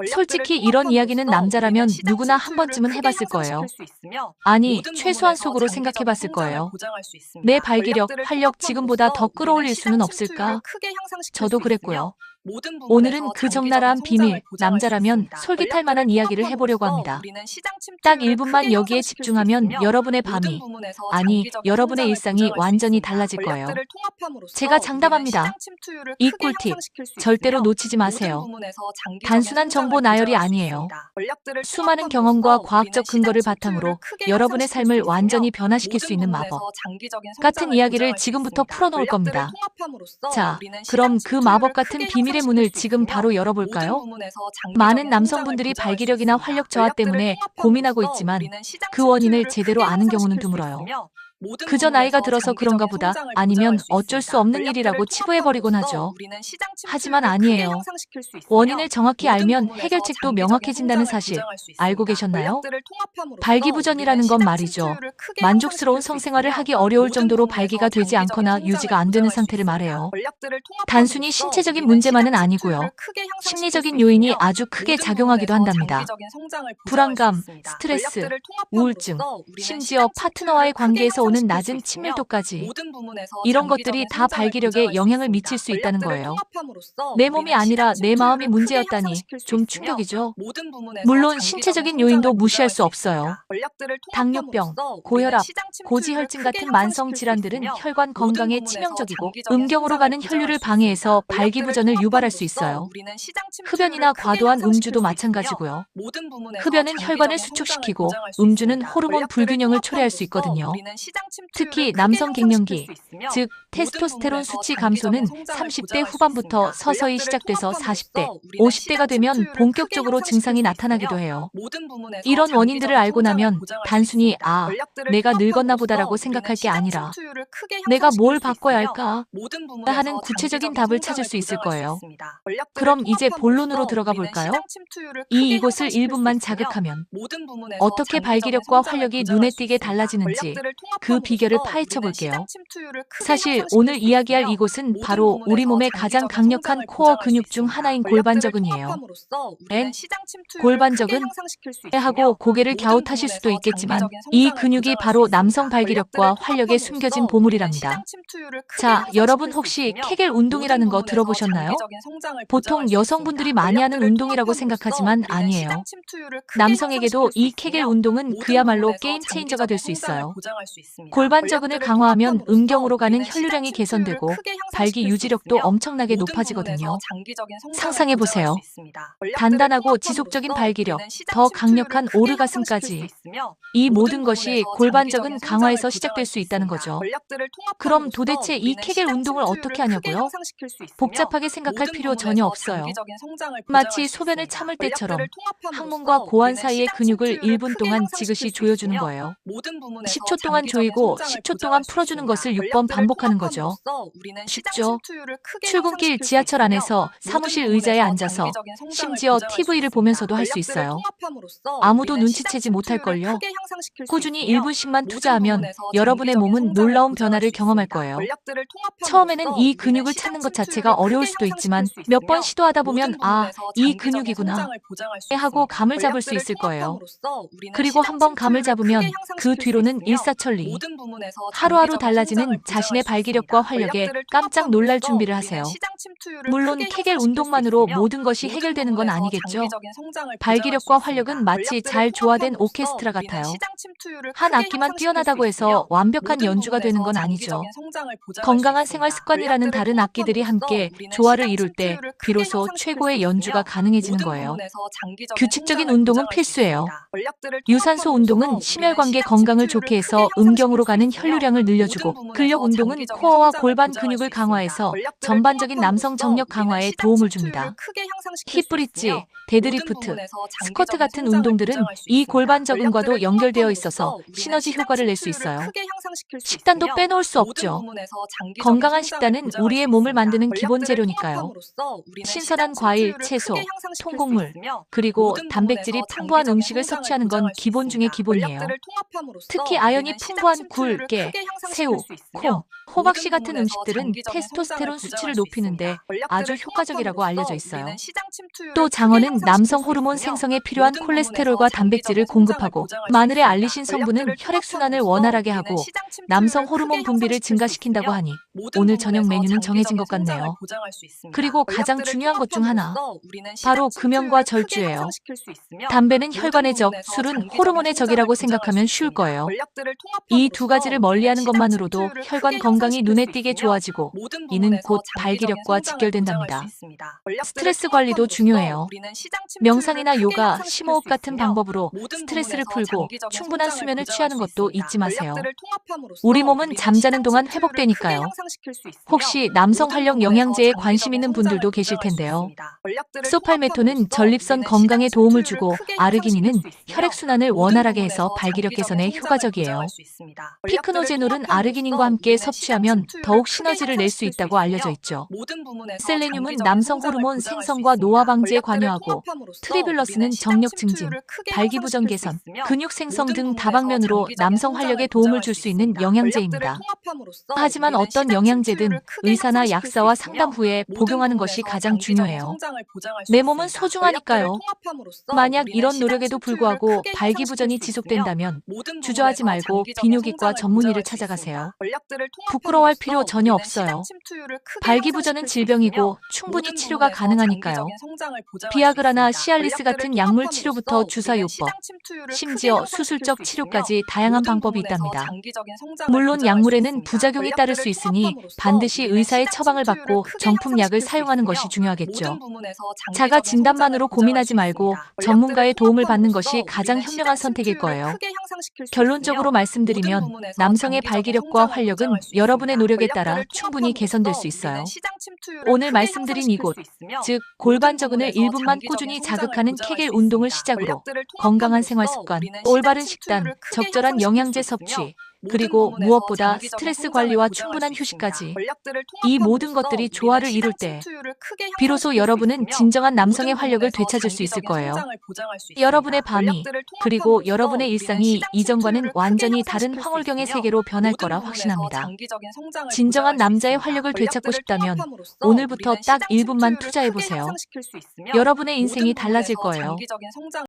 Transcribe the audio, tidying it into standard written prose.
솔직히 이런 이야기는 남자라면 누구나 한 번쯤은 해봤을 거예요. 아니, 최소한 속으로 생각해봤을 거예요. 내 발기력, 활력 지금보다 더 끌어올릴 수는 없을까? 저도 그랬고요. 오늘은 그 적나라한 비밀, 남자라면 솔깃할 만한 이야기를 해보려고 합니다. 딱 1분만 여기에 집중하면 여러분의 밤이, 아니, 여러분의 일상이 완전히 달라질 거예요. 제가 장담합니다. 이 꿀팁, 절대로 놓치지 마세요. 단순한 정보 나열이 아니에요. 수많은 경험과 과학적 근거를 바탕으로 여러분의 삶을 완전히 변화시킬 수 있는 마법 같은 이야기를 지금부터 풀어놓을 겁니다. 자, 그럼 그 마법 같은 비밀의 문을 지금 바로 열어볼까요? 많은 남성분들이 발기력이나 활력 저하 때문에 고민하고 있지만 그 원인을 제대로 아는 경우는 드물어요. 그저 나이가 들어서 그런가 보다, 아니면 어쩔 수 없는 일이라고 치부해버리곤 하죠. 하지만 아니에요. 원인을 정확히 알면 해결책도 명확해진다는 사실 알고 계셨나요? 발기부전이라는 건 말이죠. 만족스러운 성생활을 하기 어려울 정도로 발기가 되지 않거나 유지가 안 되는 상태를 말해요. 단순히 신체적인 문제만은 아니고요. 심리적인 요인이 아주 크게 작용하기도 한답니다. 불안감, 스트레스, 우울증, 심지어 파트너와의 관계에서 오는 낮은 친밀도까지, 이런 것들이 다 발기력에 영향을 미칠 수 있다는 거예요. 내 몸이 아니라 내 마음이 문제였다니 좀 충격이죠. 물론 신체적인 요인도 무시할 수 없어요. 당뇨병, 고혈압, 고지혈증 같은 만성 질환들은 혈관 건강에 치명적이고 음경으로 가는 혈류를 방해해서 발기부전을 유발할 수 있어요. 흡연이나 과도한 음주도 마찬가지고요. 흡연은 혈관을 수축시키고 음주는 호르몬 불균형을 초래할 수 있거든요. 특히 남성 갱년기, 즉 테스토스테론 수치 감소는 30대 후반부터 서서히 시작돼서 40대, 50대가 되면 본격적으로 증상이 나타나기도 해요. 이런 원인들을 알고 나면 단순히 내가 늙었나 보다라고 생각할 게 아니라 내가 뭘 바꿔야 할까 하는 구체적인 답을 찾을 수 있을 거예요. 그럼 이제 본론으로 들어가 볼까요? 이곳을 1분만 자극하면 어떻게 발기력과 활력이 눈에 띄게 달라지는지 그 비결을 파헤쳐 볼게요. 사실 오늘 이야기할 이곳은 바로 우리 몸의 가장 강력한 코어 근육 중 하나인 골반저근이에요. 골반저근? 하고 고개를 갸웃하실 수도 있겠지만 이 근육이 바로 남성 발기력과 활력에 숨겨진 보물이랍니다. 자, 여러분 혹시 케겔 운동이라는 거 들어보셨나요? 보통 여성분들이 많이 하는 운동이라고 생각하지만 아니에요. 남성에게도 이 케겔 운동은 그야말로 게임 체인저가 될 수 있어요. 골반저근을 강화하면 음경으로 가는 혈류량이 개선되고 발기 유지력도 엄청나게 높아지거든요. 상상해보세요. 단단하고 지속적인 발기력, 더 강력한 오르가슴까지. 이 모든 것이 골반저근 강화에서 시작될 수 있다는 거죠. 그럼 도대체 이 케겔 운동을 어떻게 하냐고요? 복잡하게 생각할 필요 전혀 없어요. 마치 소변을 참을 때처럼 항문과 고환 사이의 근육을 1분 동안 지그시 조여주는 거예요. 10초 동안 조이고 10초 동안 풀어주는 것을 6번 반복하는 거죠. 쉽죠? 출근길 지하철 안에서 사무실 의자에 앉아서 심지어 TV를 보면서도 할 수 있어요. 아무도 눈치채지 못할걸요. 꾸준히 1분씩만 투자하면 여러분의 몸은 놀라운 변화를 경험할 거예요. 처음에는 이 근육을 찾는 것 자체가 어려울 수도 있지만 몇 번 시도하다 보면 이 근육이구나 하고 감을 잡을 수 있을 거예요. 그리고 한번 감을 잡으면 그 뒤로는 일사천리. 하루하루 달라지는 자신의 발기력과 활력에 깜짝 놀랄 준비를 하세요. 물론 케겔 운동만으로 모든 것이 해결되는 건 아니겠죠. 발기력과 활력은 마치 잘 조화된 오케스트라 같아요. 한 악기만 뛰어나다고 해서 완벽한 연주가 되는 건 아니죠. 건강한 생활 습관이라는 다른 악기들이 함께 조화를 이룰 때 비로소 최고의 연주가 가능해지는 거예요. 규칙적인 운동은 필수예요. 유산소 운동은 심혈관계 건강을 좋게 해서 음경으로 가는 혈류량을 늘려주고, 근력 운동은 코어와 골반 근육을 강화해서 전반적인 남성 정력 강화에 도움을 줍니다. 힙브릿지, 데드리프트, 스쿼트 같은 운동들은 이 골반저근과도 연결되어 있어서 시너지 효과를 낼 수 있어요. 식단도 빼놓을 수 없죠. 건강한 식단은 우리의 몸을 만드는 기본 재료니까요. 신선한 과일, 채소, 통곡물, 그리고 단백질이 풍부한 음식을 섭취하는 건 기본 중의 기본이에요. 특히 아연이 풍부한 또한 굴, 깨, 새우, 콩, 호박씨 같은 음식들은 테스토스테론 수치를 높이는데 아주 효과적이라고 알려져 있어요. 또 장어는 남성 호르몬 생성에 필요한 콜레스테롤과 단백질을 공급하고, 마늘의 알리신 성분은 혈액순환을 원활하게 하고 남성 호르몬 분비를 증가시킨다고 하니 오늘 저녁 메뉴는 정해진 것 같네요. 그리고 가장 중요한 것 중 하나, 바로 금연과 절주예요. 담배는 혈관의 적, 술은 호르몬의 적이라고 생각하면 쉬울 거예요. 이 두 가지를 멀리하는 것만으로도 혈관 건강이 눈에 띄게 좋아지고 이는 곧 발기력과 직결된답니다. 스트레스 관리도 중요해요. 명상이나 요가, 심호흡 같은 방법으로 스트레스를 풀고 충분한 수면을 취하는 것도 잊지 마세요. 우리 몸은 잠자는 동안 회복되니까요. 혹시 남성 활력 영양제에 관심 있는 분들도 계실 텐데요. 소팔메토는 전립선 건강에 도움을 주고 아르기닌은 혈액순환을 원활하게 해서 발기력 개선에 효과적이에요. 피크노제놀은 아르기닌과 함께 섭취하면 더욱 시너지를 낼 수 있다고 알려져 있죠. 셀레늄은 남성 호르몬 생성과 노화 방지에 관여하고 트리블러스는 정력 증진, 발기부전 개선, 근육 생성 등 다방면으로 남성 활력에 도움을 줄 수 있는 영양제입니다. 하지만 어떤 영양제든 의사나 약사와 상담 후에 복용하는 것이 가장 중요해요. 내 몸은 소중하니까요. 만약 이런 노력에도 불구하고 발기부전이 지속된다면 주저하지 말고 비뇨기과 전문의를 찾아가세요. 부끄러워할 필요 전혀 없어요. 발기부전은 질병이고 충분히 치료가 가능하니까요. 비아그라나 시알리스 같은 약물 치료부터 주사요법, 심지어 수술적 치료까지 다양한 방법이 있답니다. 물론 약물에는 부작용이 따를 수 있으니 반드시 의사의 처방을 받고 정품약을 사용하는 것이 중요하겠죠. 자가 진단만으로 고민하지 말고 전문가의 도움을 받는 것이 가장 현명한 선택일 거예요. 결론적으로 말씀드리면 남성의 발기력과 활력은 여러분의 노력에 따라 충분히 개선될 수 있어요. 오늘 말씀드린 이곳, 즉 골반저근을 1분만 꾸준히 자극하는 케겔 운동을 시작으로 건강한 생활 습관, 올바른 식단, 적절한 영양제 섭취, 그리고 무엇보다 스트레스 관리와 충분한 휴식까지, 이 모든 것들이 조화를 이룰 때 비로소 여러분은 진정한 남성의 활력을 되찾을 수 있을 거예요. 여러분의 밤이, 그리고 여러분의 일상이 이전과는 완전히 다른 황홀경의 세계로 변할 거라 확신합니다. 진정한 남자의 활력을 되찾고 싶다면 오늘부터 딱 1분만 투자해보세요. 여러분의 인생이 달라질 거예요.